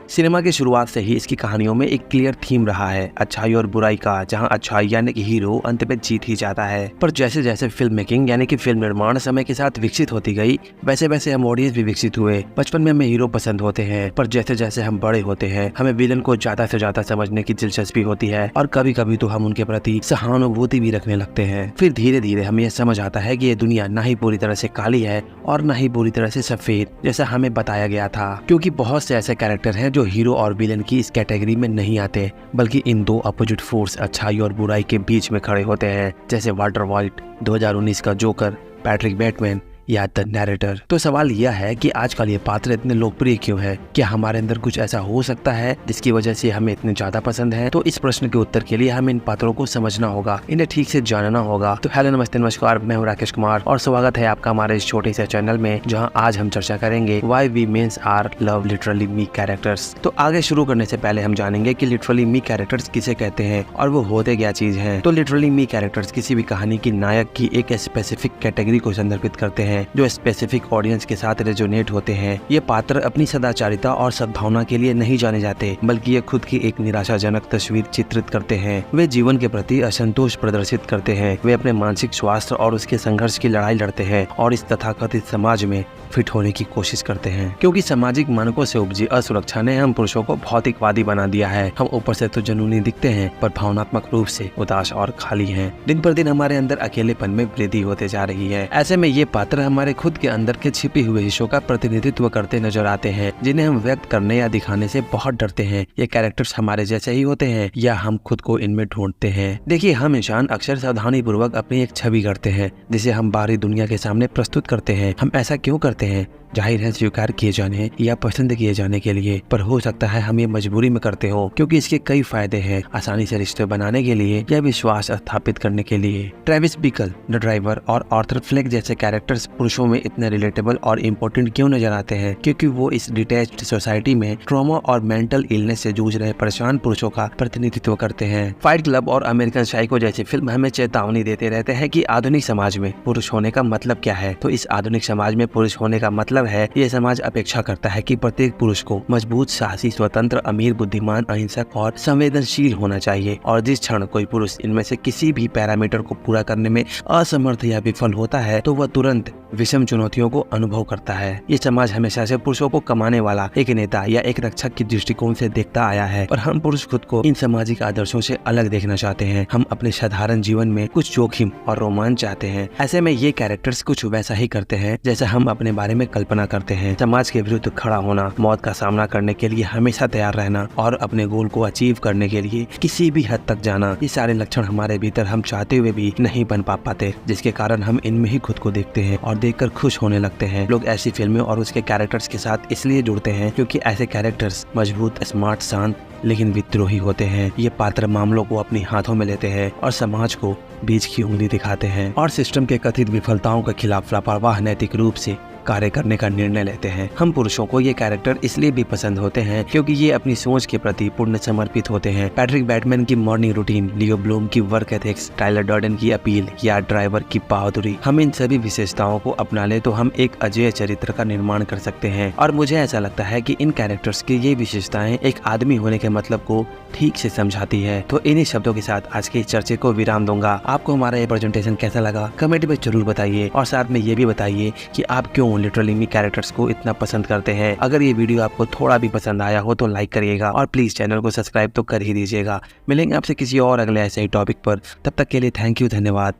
Cinema की शुरुआत से ही इसकी कहानियों में एक क्लियर थीम रहा है, अच्छाई और बुराई का, जहां अच्छाई यानी कि हीरो अंत में जीत ही जाता है। पर जैसे जैसे फिल्म मेकिंग यानी कि फिल्म निर्माण समय के साथ विकसित होती गई, वैसे वैसे हम ऑडियंस भी विकसित हुए। बचपन में हमें हीरो पसंद होते हैं, पर जैसे जैसे हम बड़े होते हैं हमें विलन को ज्यादा से ज्यादा समझने की दिलचस्पी होती है और कभी कभी तो हम उनके प्रति सहानुभूति भी रखने लगते हैं। फिर धीरे धीरे हमें यह समझ आता है कि ये दुनिया ना ही पूरी तरह से काली है और ना ही पूरी तरह से सफेद, जैसा हमें बताया गया था। क्योंकि बहुत से ऐसे कैरेक्टर हैं जो हीरो और विलन की इस कैटेगरी में नहीं आते, बल्कि इन दो अपोजिट फोर्स अच्छाई और बुराई के बीच में खड़े होते हैं, जैसे वाल्टर व्हाइट, 2019 का जोकर, पैट्रिक बैटमैन या द नैरेटर। तो सवाल यह है कि आजकल ये पात्र इतने लोकप्रिय क्यों है? क्या हमारे अंदर कुछ ऐसा हो सकता है जिसकी वजह से हमें इतने ज्यादा पसंद है? तो इस प्रश्न के उत्तर के लिए हमें इन पात्रों को समझना होगा, इन्हें ठीक से जानना होगा। तो हेलो, नमस्ते, नमस्कार, मैं हूँ राकेश कुमार और स्वागत है आपका हमारे इस छोटे से चैनल में, जहाँ आज हम चर्चा करेंगे why women are love literally me characters. तो आगे शुरू करने से पहले हम जानेंगे कि लिटरली मी कैरेक्टर्स किसे कहते हैं और वो होते क्या चीज है। तो लिटरली मी कैरेक्टर्स किसी भी कहानी की नायक की एक स्पेसिफिक कैटेगरी को संदर्भित करते हैं जो स्पेसिफिक ऑडियंस के साथ रेजोनेट होते हैं। ये पात्र अपनी सदाचारिता और सद्भावना के लिए नहीं जाने जाते, बल्कि ये खुद की एक निराशाजनक तस्वीर चित्रित करते हैं। वे जीवन के प्रति असंतोष प्रदर्शित करते हैं, वे अपने मानसिक स्वास्थ्य और उसके संघर्ष की लड़ाई लड़ते हैं और इस तथाकथित समाज में फिट होने की कोशिश करते हैं। क्योंकि सामाजिक मानकों से उपजी असुरक्षा ने हम पुरुषों को भौतिकवादी बना दिया है। हम ऊपर से तो जुनूनी दिखते हैं, पर भावनात्मक रूप से उदास और खाली हैं। दिन पर दिन हमारे अंदर अकेलेपन में वृद्धि होते जा रही है। ऐसे में ये पात्र हमारे खुद के अंदर के छिपे हुए हिस्सों का प्रतिनिधित्व करते नजर आते हैं, जिन्हें हम व्यक्त करने या दिखाने से बहुत डरते हैं। ये कैरेक्टर्स हमारे जैसे ही होते हैं या हम खुद को इनमें ढूंढते हैं? देखिए, हम इंसान अक्सर सावधानी पूर्वक अपनी एक छवि करते हैं, जिसे हम बाहरी दुनिया के सामने प्रस्तुत करते हैं। हम ऐसा क्यों करते हैं? जाहिर है स्वीकार किए जाने या पसंद किए जाने के लिए, पर हो सकता है हम ये मजबूरी में करते हो क्योंकि इसके कई फायदे हैं। आसानी से रिश्ते बनाने के लिए या विश्वास स्थापित करने के लिए। ट्रेविस बिकल, द ड्राइवर और आर्थर फ्लेक जैसे कैरेक्टर्स पुरुषों में इतने रिलेटेबल और इम्पोर्टेंट क्यों नजर आते हैं? क्योंकि वो इस डिटैच्ड सोसाइटी में ट्रॉमा और मेंटल इलनेस से जूझ रहे परेशान पुरुषों का प्रतिनिधित्व करते हैं। फाइट क्लब और अमेरिकन साइको जैसी फिल्म हमें चेतावनी देते रहते हैं कि आधुनिक समाज में पुरुष होने का मतलब क्या है। तो इस आधुनिक समाज में पुरुष होने का मतलब है, ये समाज अपेक्षा करता है कि प्रत्येक पुरुष को मजबूत, साहसी, स्वतंत्र, अमीर, बुद्धिमान, अहिंसक और संवेदनशील होना चाहिए। और जिस क्षण कोई पुरुष इनमें से किसी भी पैरामीटर को पूरा करने में असमर्थ या विफल होता है, तो वह तुरंत विषम चुनौतियों को अनुभव करता है। ये समाज हमेशा से पुरुषों को कमाने वाला एक नेता या एक रक्षक के दृष्टिकोण से देखता आया है, और हम पुरुष खुद को इन सामाजिक आदर्शों से अलग देखना चाहते हैं। हम अपने साधारण जीवन में कुछ जोखिम और रोमांच चाहते हैं। ऐसे में ये कैरेक्टर्स कुछ वैसा ही करते हैं जैसा हम अपने बारे में कल्पना करते हैं। समाज के विरुद्ध खड़ा होना, मौत का सामना करने के लिए हमेशा तैयार रहना और अपने गोल को अचीव करने के लिए किसी भी हद तक जाना, ये सारे लक्षण हमारे भीतर हम चाहते हुए भी नहीं बन पाते, जिसके कारण हम इनमें ही खुद को देखते हैं और देखकर खुश होने लगते हैं। लोग ऐसी फिल्में और उसके कैरेक्टर्स के साथ इसलिए जुड़ते हैं क्योंकि ऐसे कैरेक्टर्स मजबूत, स्मार्ट, शांत लेकिन विद्रोही होते हैं। ये पात्र मामलों को अपने हाथों में लेते हैं और समाज को बीच की उंगली दिखाते हैं और सिस्टम के कथित विफलताओं के खिलाफ लापरवाह नैतिक रूप से कार्य करने का निर्णय लेते हैं। हम पुरुषों को ये कैरेक्टर इसलिए भी पसंद होते हैं क्योंकि ये अपनी सोच के प्रति पूर्ण समर्पित होते हैं। पैट्रिक बैटमैन की मॉर्निंग रूटीन, लियो ब्लूम की वर्क एथिक्स, टाइलर डर्डन की अपील या ड्राइवर की बहादुरी, हम इन सभी विशेषताओं को अपना ले तो हम एक अजेय चरित्र का निर्माण कर सकते हैं। और मुझे ऐसा लगता है कि इन कैरेक्टर्स की ये विशेषताएं एक आदमी होने के मतलब को ठीक से समझाती है। तो इन्हीं शब्दों के साथ आज के इस चर्चे को विराम दूंगा। आपको हमारा ये प्रेजेंटेशन कैसा लगा कमेंट में जरूर बताइए और साथ में ये भी बताइए कि आप क्यों लिटरली मी कैरेक्टर्स को इतना पसंद करते हैं। अगर ये वीडियो आपको थोड़ा भी पसंद आया हो तो लाइक करिएगा और प्लीज चैनल को सब्सक्राइब तो कर ही दीजिएगा। मिलेंगे आपसे किसी और अगले ऐसे ही टॉपिक पर, तब तक के लिए थैंक यू, धन्यवाद।